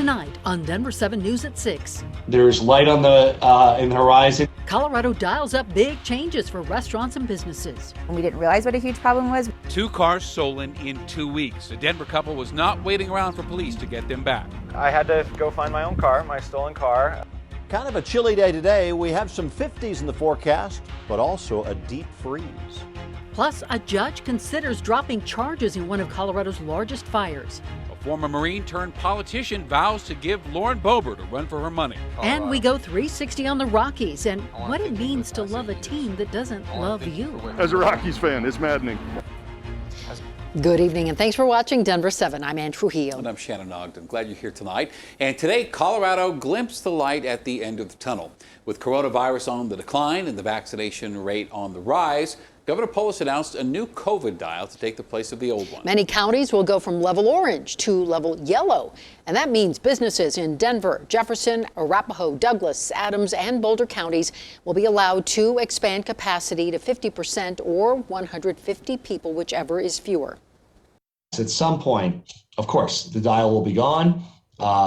Tonight on Denver 7 News at 6. There's light on the in the horizon. Colorado dials up big changes for restaurants and businesses. We didn't realize what a huge problem was. 2 cars stolen in 2 weeks. A Denver couple was not waiting around for police to get them back. I had to go find my own car, my stolen car. Kind of a chilly day today. We have some 50s in the forecast, but also a deep freeze. Plus, a judge considers dropping charges in one of Colorado's largest fires. A former Marine turned politician vows to give Lauren Boebert a run for her money. And we go 360 on the Rockies and what it means to love a team that doesn't love you. As a Rockies fan, it's maddening. Good evening and thanks for watching Denver 7. I'm Ann Trujillo. And I'm Shannon Ogden. Glad you're here tonight. And today, Colorado glimpsed the light at the end of the tunnel. With coronavirus on the decline and the vaccination rate on the rise, Governor Polis announced a new COVID dial to take the place of the old one. Many counties will go from level orange to level yellow. And that means businesses in Denver, Jefferson, Arapahoe, Douglas, Adams, and Boulder counties will be allowed to expand capacity to 50% or 150 people, whichever is fewer. At some point, of course, the dial will be gone.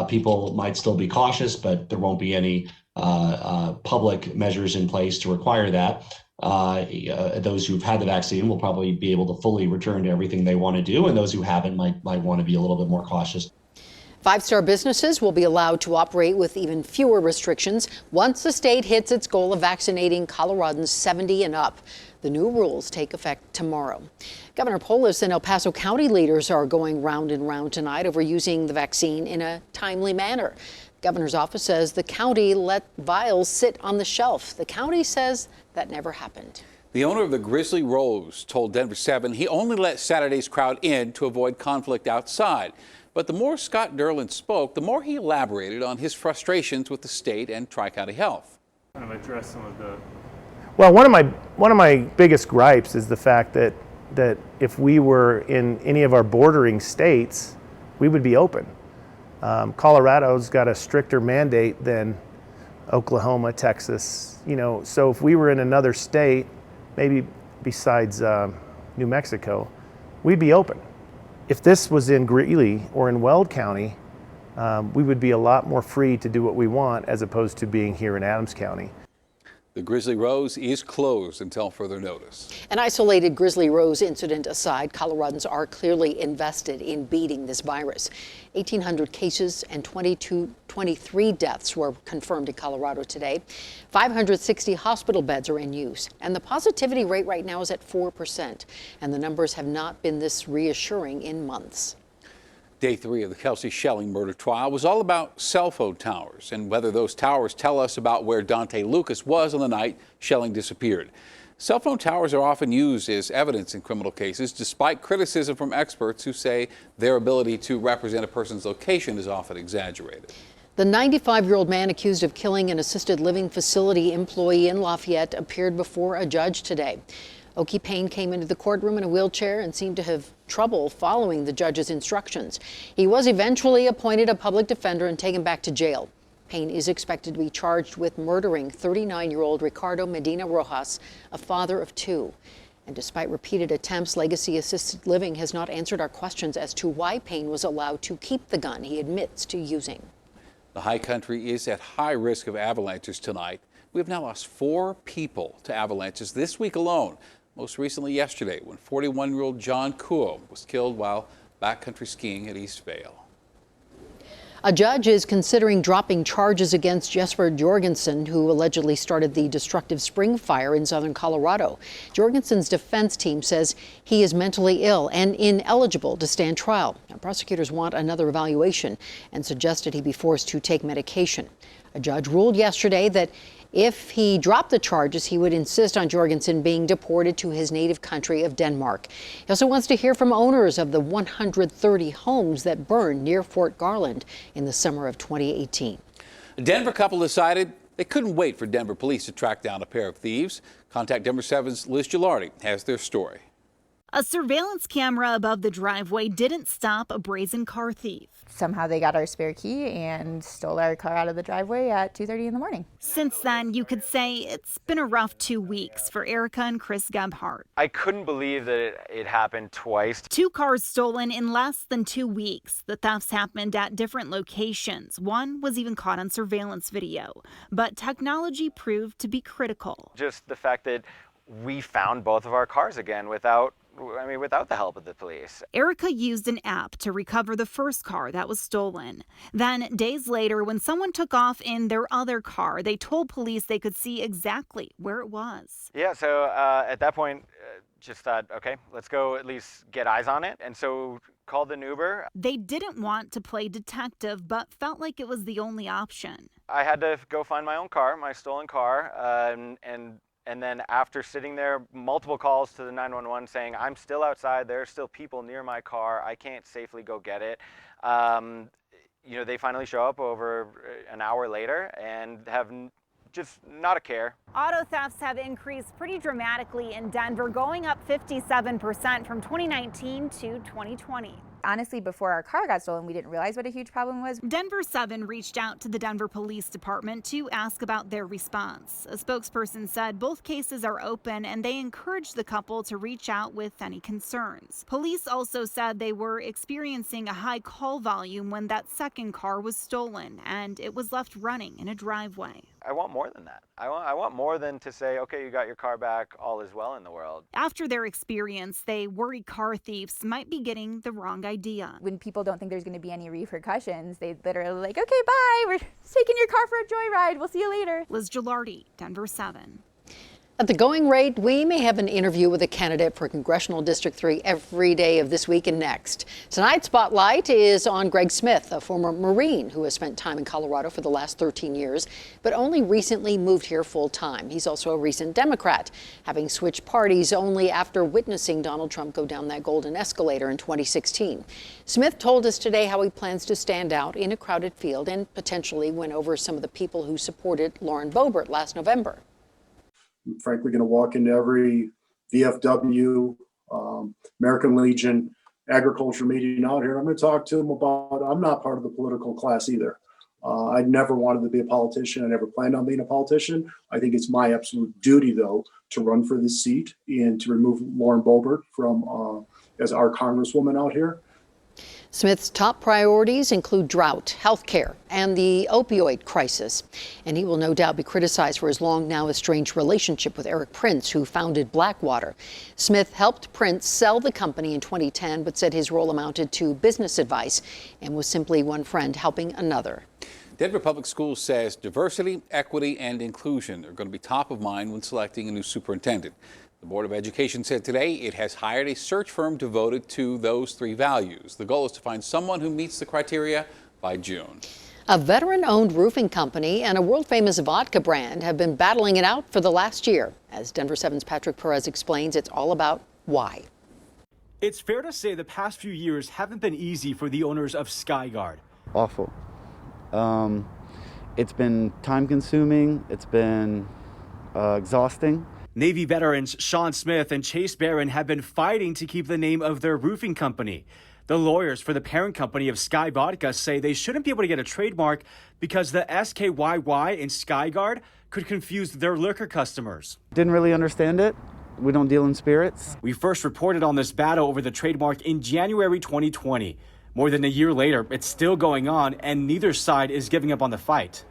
People might still be cautious, but there won't be any public measures in place to require that. Those who've had the vaccine will probably be able to fully return to everything they want to do, and those who haven't might want to be a little bit more cautious. Five-star businesses will be allowed to operate with even fewer restrictions once the state hits its goal of vaccinating Coloradans 70 and up. The new rules take effect tomorrow. Governor Polis and El Paso County leaders are going round and round tonight over using the vaccine in a timely manner. Governor's office says the county let vials sit on the shelf. The county says that never happened. The owner of the Grizzly Rose told Denver7 he only let Saturday's crowd in to avoid conflict outside. But the more Scott Derlin spoke, the more he elaborated on his frustrations with the state and Tri-County Health. Kind of address some of the... Well, one of my biggest gripes is the fact that if we were in any of our bordering states, we would be open. Colorado's got a stricter mandate than Oklahoma, Texas, so if we were in another state, maybe besides New Mexico, we'd be open. If this was in Greeley or in Weld County, we would be a lot more free to do what we want as opposed to being here in Adams County. The Grizzly Rose is closed until further notice. An isolated Grizzly Rose incident aside, Coloradans are clearly invested in beating this virus. 1,800 cases and 23 deaths were confirmed in Colorado today. 560 hospital beds are in use, and the positivity rate right now is at 4%. And the numbers have not been this reassuring in months. Day 3 of the Kelsey Schelling murder trial was all about cell phone towers and whether those towers tell us about where Dante Lucas was on the night Schelling disappeared. Cell phone towers are often used as evidence in criminal cases, despite criticism from experts who say their ability to represent a person's location is often exaggerated. The 95-year-old man accused of killing an assisted living facility employee in Lafayette appeared before a judge today. Oki Payne came into the courtroom in a wheelchair and seemed to have trouble following the judge's instructions. He was eventually appointed a public defender and taken back to jail. Payne is expected to be charged with murdering 39-year-old Ricardo Medina Rojas, a father of 2. And despite repeated attempts, Legacy Assisted Living has not answered our questions as to why Payne was allowed to keep the gun he admits to using. The high country is at high risk of avalanches tonight. We have now lost 4 people to avalanches this week alone. Most recently yesterday, when 41-year-old John Kuo was killed while backcountry skiing at East Vale. A judge is considering dropping charges against Jesper Jorgensen, who allegedly started the destructive spring fire in southern Colorado. Jorgensen's defense team says he is mentally ill and ineligible to stand trial. Now, prosecutors want another evaluation and suggested he be forced to take medication. A judge ruled yesterday that if he dropped the charges, he would insist on Jorgensen being deported to his native country of Denmark. He also wants to hear from owners of the 130 homes that burned near Fort Garland in the summer of 2018. A Denver couple decided they couldn't wait for Denver police to track down a pair of thieves. Contact Denver7's Liz Gilardi has their story. A surveillance camera above the driveway didn't stop a brazen car thief. Somehow they got our spare key and stole our car out of the driveway at 2:30 in the morning. Since then, you could say it's been a rough 2 weeks for Erica and Chris Gebhardt. I couldn't believe that it happened twice. 2 cars stolen in less than 2 weeks. The thefts happened at different locations. One was even caught on surveillance video. But technology proved to be critical. Just the fact that we found both of our cars again without the help of the police. Erica used an app to recover the first car that was stolen. Then, days later, when someone took off in their other car, they told police they could see exactly where it was. Yeah, so at that point, just thought, okay, let's go at least get eyes on it. And so called an Uber. They didn't want to play detective, but felt like it was the only option. I had to go find my own car, my stolen car, and then after sitting there, multiple calls to the 911 saying, I'm still outside, there are still people near my car, I can't safely go get it. They finally show up over an hour later and have just not a care. Auto thefts have increased pretty dramatically in Denver, going up 57% from 2019 to 2020. Honestly, before our car got stolen, we didn't realize what a huge problem was. Denver7 reached out to the Denver Police Department to ask about their response. A spokesperson said both cases are open and they encouraged the couple to reach out with any concerns. Police also said they were experiencing a high call volume when that second car was stolen and it was left running in a driveway. I want more than that. I want more than to say, okay, you got your car back, all is well in the world. After their experience, they worry car thieves might be getting the wrong idea. When people don't think there's going to be any repercussions, they literally like, okay, bye, we're taking your car for a joyride, we'll see you later. Liz Gilardi, Denver7. At the going rate, we may have an interview with a candidate for Congressional District 3 every day of this week and next. Tonight's spotlight is on Greg Smith, a former Marine who has spent time in Colorado for the last 13 years, but only recently moved here full time. He's also a recent Democrat, having switched parties only after witnessing Donald Trump go down that golden escalator in 2016. Smith told us today how he plans to stand out in a crowded field and potentially win over some of the people who supported Lauren Boebert last November. I'm frankly going to walk into every VFW, American Legion, agriculture meeting out here. I'm going to talk to them about, I'm not part of the political class either. I never wanted to be a politician. I never planned on being a politician. I think it's my absolute duty, though, to run for this seat and to remove Lauren Boebert from as our congresswoman out here. Smith's top priorities include drought, health care, and the opioid crisis. And he will no doubt be criticized for his long now estranged relationship with Eric Prince, who founded Blackwater. Smith helped Prince sell the company in 2010, but said his role amounted to business advice and was simply one friend helping another. Denver Public Schools says diversity, equity, and inclusion are going to be top of mind when selecting a new superintendent. The Board of Education said today it has hired a search firm devoted to those 3 values. The goal is to find someone who meets the criteria by June. A veteran-owned roofing company and a world-famous vodka brand have been battling it out for the last year. As Denver7's Patrick Perez explains, it's all about why. It's fair to say the past few years haven't been easy for the owners of Skyguard. Awful. It's been time-consuming. It's been exhausting. Navy veterans Sean Smith and Chase Barron have been fighting to keep the name of their roofing company. The lawyers for the parent company of Sky Vodka say they shouldn't be able to get a trademark because the SKYY in Skyguard could confuse their liquor customers. Didn't really understand it. We don't deal in spirits. We first reported on this battle over the trademark in January 2020. More than a year later, it's still going on, and neither side is giving up on the fight.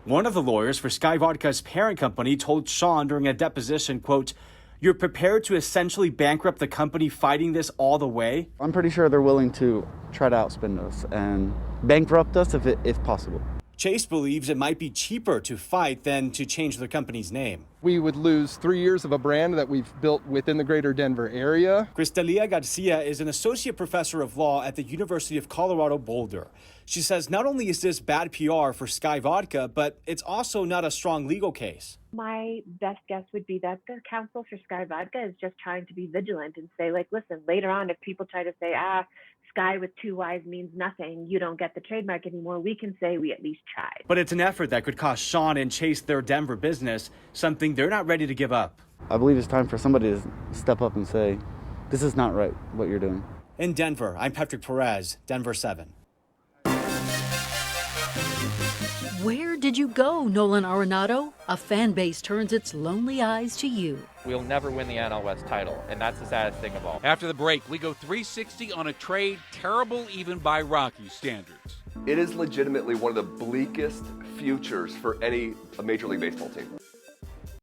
One of the lawyers for Sky Vodka's parent company told Sean during a deposition, quote, "You're prepared to essentially bankrupt the company fighting this all the way?" I'm pretty sure they're willing to try to outspend us and bankrupt us if possible. Chase believes it might be cheaper to fight than to change the company's name. We would lose 3 years of a brand that we've built within the greater Denver area. Cristalia Garcia is an associate professor of law at the University of Colorado Boulder. She says not only is this bad PR for Sky Vodka, but it's also not a strong legal case. My best guess would be that the counsel for Sky Vodka is just trying to be vigilant and say, like, listen, later on, if people try to say, Sky with 2 Ys means nothing, you don't get the trademark anymore, we can say we at least tried. But it's an effort that could cost Sean and Chase their Denver business, something they're not ready to give up. I believe it's time for somebody to step up and say, This is not right, what you're doing. In Denver, I'm Patrick Perez, Denver7. Where did you go, Nolan Arenado? A fan base turns its lonely eyes to you. We'll never win the NL West title, and that's the saddest thing of all. After the break, we go 360 on a trade terrible even by Rocky standards. It is legitimately one of the bleakest futures for any Major League Baseball team.